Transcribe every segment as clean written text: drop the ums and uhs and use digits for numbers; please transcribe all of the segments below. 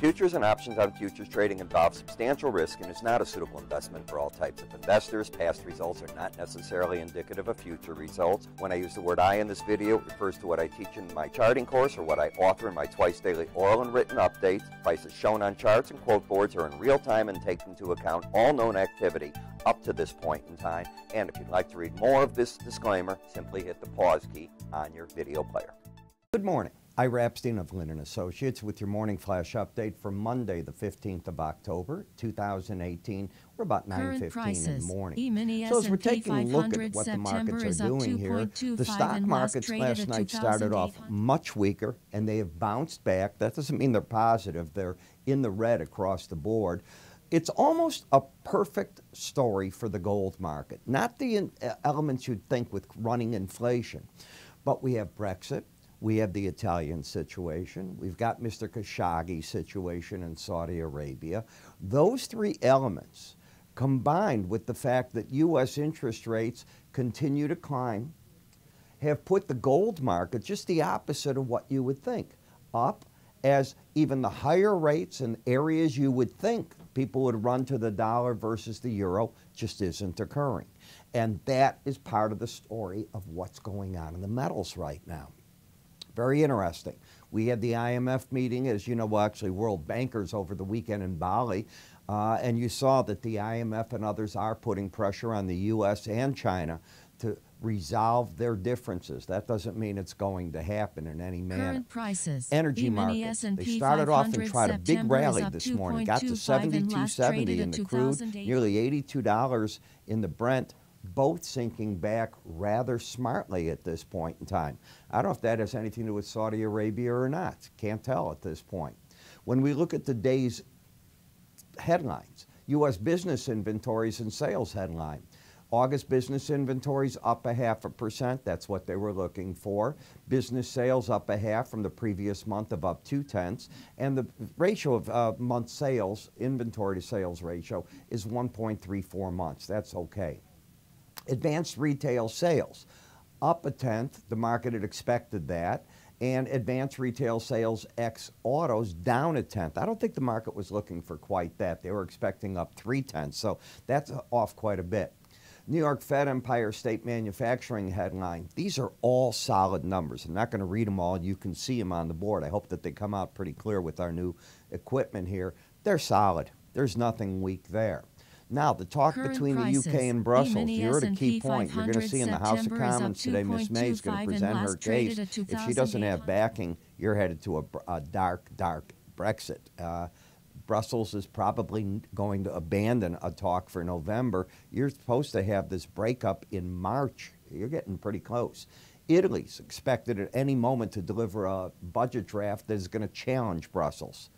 Futures and options on futures trading involve substantial risk and is not a suitable investment for all types of investors. Past results are not necessarily indicative of future results. When I use the word I in this video, it refers to what I teach in my charting course or what I offer in my twice daily oral and written updates. Prices shown on charts and quote boards are in real time and take into account all known activity up to this point in time. And if you'd like to read more of this disclaimer, simply hit the pause key on your video player. Good morning. Ira Epstein of Linn Associates with your morning flash update for Monday, the 15th of October, 2018. We're about 9:15 in the morning. So as we're taking a look at what the markets are doing here, the stock markets last night started off much weaker, and they have bounced back. That doesn't mean they're positive. They're in the red across the board. It's almost a perfect story for the gold market. Not the elements you'd think with running inflation, but we have Brexit. We have the Italian situation. We've got Mr. Khashoggi's situation in Saudi Arabia. Those three elements, combined with the fact that U.S. interest rates continue to climb, have put the gold market just the opposite of what you would think, up, as even the higher rates in areas you would think people would run to the dollar versus the euro just isn't occurring. And that is part of the story of what's going on in the metals right now. Very interesting. We had the IMF meeting, as you know, well, actually world bankers over the weekend in Bali, and you saw that the IMF and others are putting pressure on the U.S. and China to resolve their differences. That doesn't mean it's going to happen in any manner. Current prices. Energy markets. They started off and tried a big rally this morning. Got to 72.70 in the crude, nearly $82 in the Brent. Both sinking back rather smartly at this point in time. I don't know if that has anything to do with Saudi Arabia or not. Can't tell at this point. When we look at the day's headlines, U.S. business inventories and sales headline. August business inventories up 0.5%. That's what they were looking for. Business sales up 0.5 from the previous month of up 0.2. And the ratio of month sales, inventory to sales ratio, is 1.34 months. That's okay. Advanced retail sales up 0.1. The market had expected that. And advanced retail sales ex autos down 0.1. I don't think the market was looking for quite that. They were expecting up 0.3. So that's off quite a bit. New York Fed Empire State Manufacturing headline. These are all solid numbers. I'm not going to read them all. You can see them on the board. I hope that they come out pretty clear with our new equipment here. They're solid. There's nothing weak there. Now, the talk between the UK and Brussels, you heard a key point. You're going to see in the House of Commons today, Ms. May is going to present her case. If she doesn't have backing, you're headed to a dark, dark Brexit. Brussels is probably going to abandon a talk for November. You're supposed to have this breakup in March. You're getting pretty close. Italy's expected at any moment to deliver a budget draft that is going to challenge Brussels.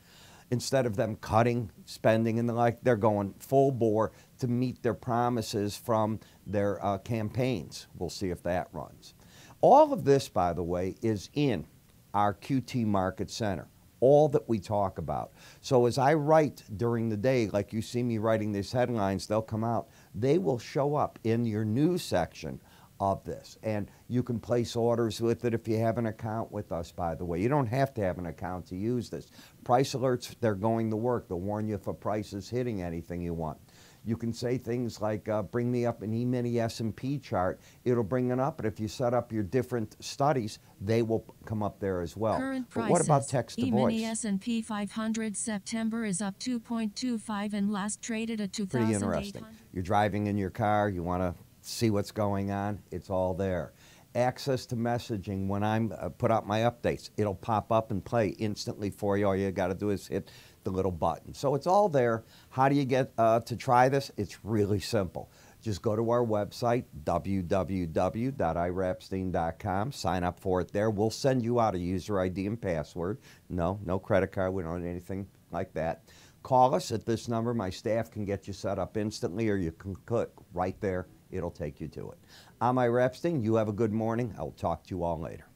Instead of them cutting spending and the like, they're going full bore to meet their promises from their campaigns. We'll see if that runs. All of this, by the way, is in our QT Market Center, all that we talk about. So as I write during the day, like you see me writing these headlines, they'll come out. They will show up in your news section of this, and you can place orders with it if you have an account with us, by the way. You don't have to have an account to use this. Price alerts, they're going to work. They'll warn you if a price is hitting anything you want. You can say things like, bring me up an E-mini S&P chart. It'll bring it up, but if you set up your different studies, they will come up there as well. But what about text to voice? E-mini S&P 500 September is up 2.25 and last traded at 2,800. Pretty interesting. You're driving in your car, you want to see what's going on, it's all there. Access to messaging, when I'm put out my updates, it'll pop up and play instantly for you. All you got to do is hit the little button. So it's all there. How do you get to try this? It's really simple. Just go to our website, www.iraepstein.com, sign up for it there. We'll send you out a user ID and password. No credit card, we don't need anything like that. Call us at this number. My staff can get you set up instantly, or you can click right there. It'll take you to it. I'm Ira Epstein. You have a good morning. I'll talk to you all later.